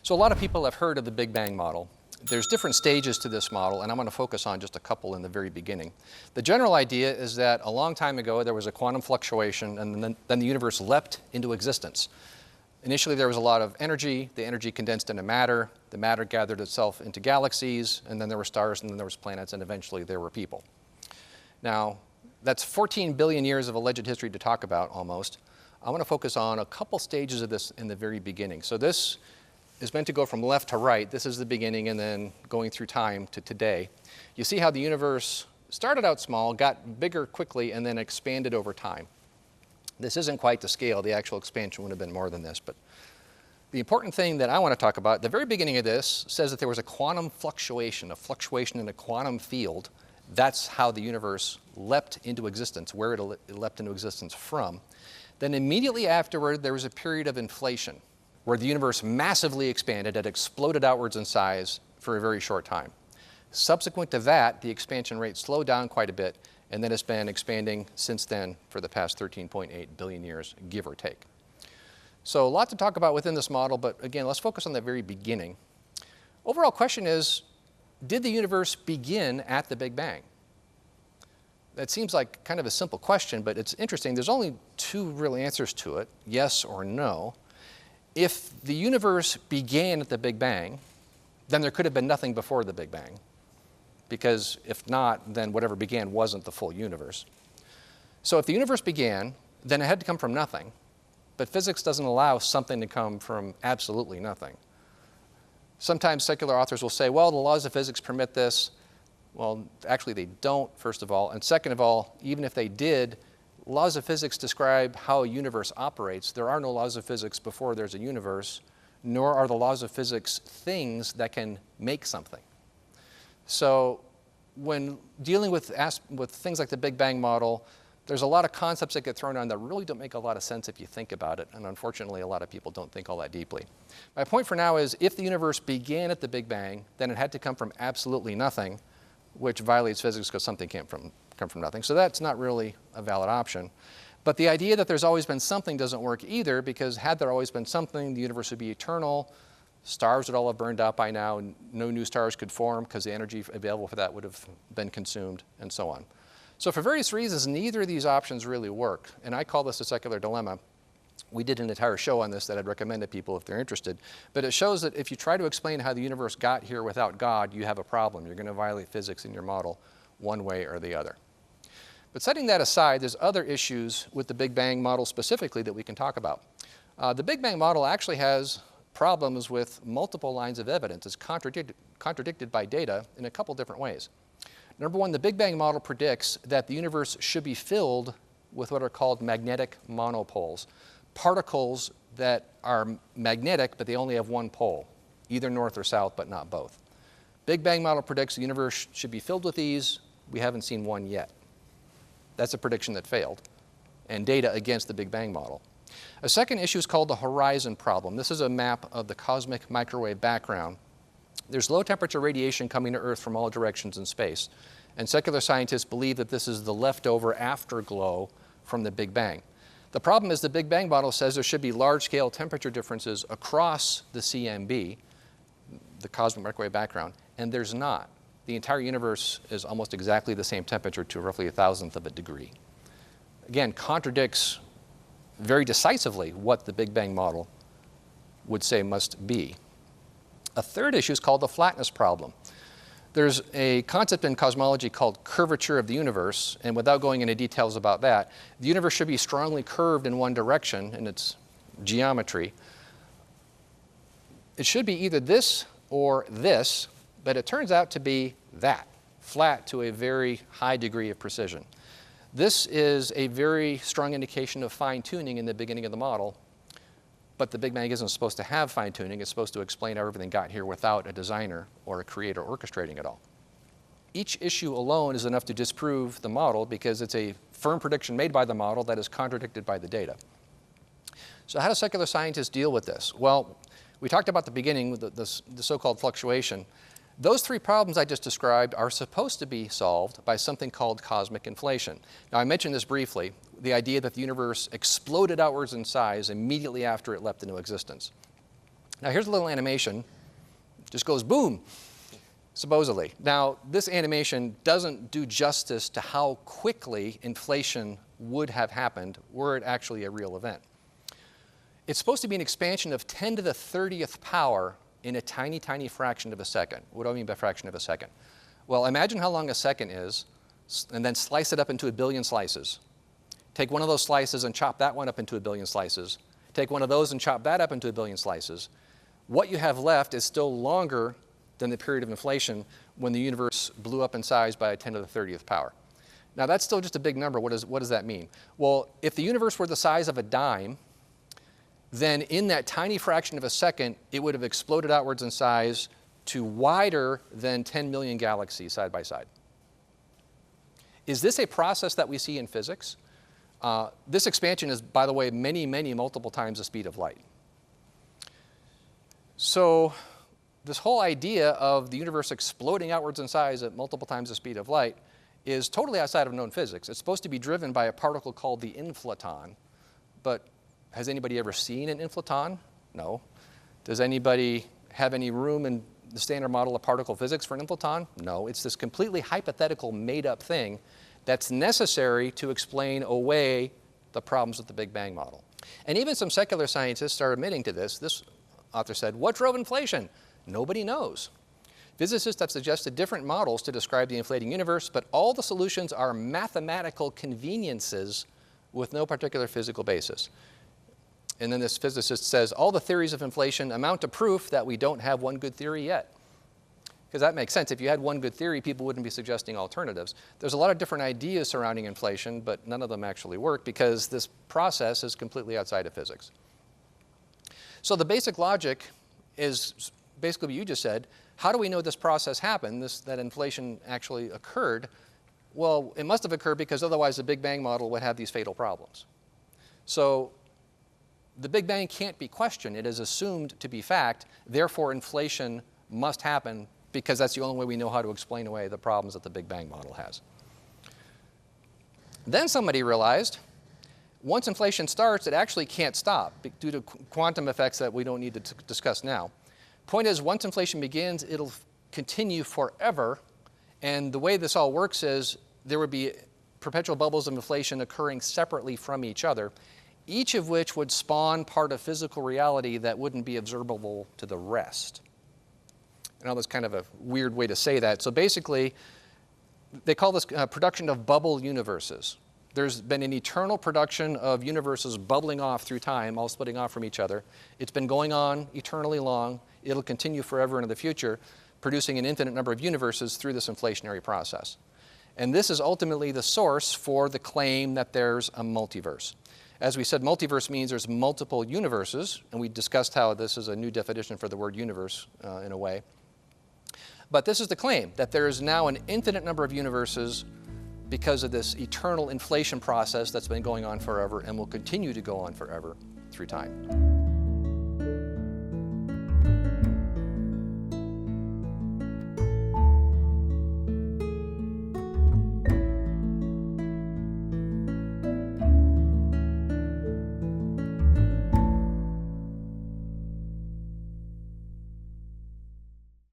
So a lot of people have heard of the Big Bang model. There's different stages to this model, and I'm going to focus on just a couple in the very beginning. The general idea is that a long time ago there was a quantum fluctuation, and then the universe leapt into existence. Initially there was a lot of energy. The energy condensed into matter. The matter gathered itself into galaxies, and then there were stars, and then there was planets, and eventually there were people. Now, that's 14 billion years of alleged history to talk about, almost. I want to focus on a couple stages of this in the very beginning. So this is meant to go from left to right. This is the beginning, and then going through time to today. You see how the universe started out small, got bigger quickly, and then expanded over time. This isn't quite the scale. The actual expansion would have been more than this. But the important thing that I want to talk about, the very beginning of this says that there was a quantum fluctuation, a fluctuation in a quantum field. That's how the universe leapt into existence, where it leapt into existence from. Then immediately afterward, there was a period of inflation, where the universe massively expanded. It exploded outwards in size for a very short time. Subsequent to that, the expansion rate slowed down quite a bit, and then it's been expanding since then for the past 13.8 billion years, give or take. So a lot to talk about within this model, but again, let's focus on the very beginning. Overall question is, did the universe begin at the Big Bang? That seems like kind of a simple question, but it's interesting. There's only two real answers to it, yes or no. If the universe began at the Big Bang, then there could have been nothing before the Big Bang. Because if not, then whatever began wasn't the full universe. So if the universe began, then it had to come from nothing. But physics doesn't allow something to come from absolutely nothing. Sometimes secular authors will say, well, the laws of physics permit this. Well, actually they don't, first of all. And second of all, even if they did, laws of physics describe how a universe operates. There are no laws of physics before there's a universe, nor are the laws of physics things that can make something. So when dealing with things like the Big Bang model, there's a lot of concepts that get thrown on that really don't make a lot of sense if you think about it, and unfortunately a lot of people don't think all that deeply. My point for now is if the universe began at the Big Bang, then it had to come from absolutely nothing, which violates physics because something can't come from nothing. So that's not really a valid option. But the idea that there's always been something doesn't work either, because had there always been something, the universe would be eternal, stars would all have burned out by now, and no new stars could form because the energy available for that would have been consumed, and so on. So for various reasons, neither of these options really work, and I call this a secular dilemma. We did an entire show on this that I'd recommend to people if they're interested. But it shows that if you try to explain how the universe got here without God, you have a problem. You're going to violate physics in your model one way or the other. But setting that aside, there's other issues with the Big Bang model specifically that we can talk about. The Big Bang model actually has problems with multiple lines of evidence. It's contradicted by data in a couple different ways. Number one, the Big Bang model predicts that the universe should be filled with what are called magnetic monopoles. Particles that are magnetic, but they only have one pole, either north or south, but not both. Big Bang model predicts the universe should be filled with these. We haven't seen one yet. That's a prediction that failed, and data against the Big Bang model. A second issue is called the horizon problem. This is a map of the cosmic microwave background. There's low temperature radiation coming to Earth from all directions in space, and secular scientists believe that this is the leftover afterglow from the Big Bang. The problem is the Big Bang model says there should be large-scale temperature differences across the CMB, the cosmic microwave background, and there's not. The entire universe is almost exactly the same temperature to roughly 1,000th of a degree. Again, contradicts very decisively what the Big Bang model would say must be. A third issue is called the flatness problem. There's a concept in cosmology called curvature of the universe, and without going into details about that, the universe should be strongly curved in one direction in its geometry. It should be either this or this, but it turns out to be that, flat to a very high degree of precision. This is a very strong indication of fine-tuning in the beginning of the model, but the Big Bang isn't supposed to have fine-tuning. It's supposed to explain how everything got here without a designer or a creator orchestrating it all. Each issue alone is enough to disprove the model because it's a firm prediction made by the model that is contradicted by the data. So how do secular scientists deal with this? Well, we talked about the beginning with the so-called fluctuation. Those three problems I just described are supposed to be solved by something called cosmic inflation. Now, I mentioned this briefly, the idea that the universe exploded outwards in size immediately after it leapt into existence. Now here's a little animation. Just goes boom, supposedly. Now this animation doesn't do justice to how quickly inflation would have happened were it actually a real event. It's supposed to be an expansion of 10 to the 30th power in a tiny, tiny fraction of a second. What do I mean by fraction of a second? Well, imagine how long a second is, and then slice it up into a billion slices. Take one of those slices and chop that one up into a billion slices. Take one of those and chop that up into a billion slices. What you have left is still longer than the period of inflation when the universe blew up in size by 10 to the 30th power. Now that's still just a big number. What does that mean? Well, if the universe were the size of a dime, then in that tiny fraction of a second, it would have exploded outwards in size to wider than 10 million galaxies side by side. Is this a process that we see in physics? This expansion is, by the way, many, many multiple times the speed of light. So this whole idea of the universe exploding outwards in size at multiple times the speed of light is totally outside of known physics. It's supposed to be driven by a particle called the inflaton, but has anybody ever seen an inflaton? No. Does anybody have any room in the standard model of particle physics for an inflaton? No. It's this completely hypothetical, made-up thing that's necessary to explain away the problems with the Big Bang model. And even some secular scientists are admitting to this. This author said, what drove inflation? Nobody knows. Physicists have suggested different models to describe the inflating universe, but all the solutions are mathematical conveniences with no particular physical basis. And then this physicist says, all the theories of inflation amount to proof that we don't have one good theory yet. Because that makes sense. If you had one good theory, people wouldn't be suggesting alternatives. There's a lot of different ideas surrounding inflation, but none of them actually work because this process is completely outside of physics. So the basic logic is basically what you just said. How do we know this process happened, that inflation actually occurred? Well, it must have occurred because otherwise the Big Bang model would have these fatal problems. So the Big Bang can't be questioned. It is assumed to be fact. Therefore, inflation must happen because that's the only way we know how to explain away the problems that the Big Bang model has. Then somebody realized once inflation starts, it actually can't stop due to quantum effects that we don't need to discuss now. Point is, once inflation begins, it'll continue forever. And the way this all works is there would be perpetual bubbles of inflation occurring separately from each other, each of which would spawn part of physical reality that wouldn't be observable to the rest. I know that's kind of a weird way to say that. So basically, they call this production of bubble universes. There's been an eternal production of universes bubbling off through time, all splitting off from each other. It's been going on eternally long. It'll continue forever into the future, producing an infinite number of universes through this inflationary process. And this is ultimately the source for the claim that there's a multiverse. As we said, multiverse means there's multiple universes, and we discussed how this is a new definition for the word universe in a way. But this is the claim, that there is now an infinite number of universes because of this eternal inflation process that's been going on forever and will continue to go on forever through time.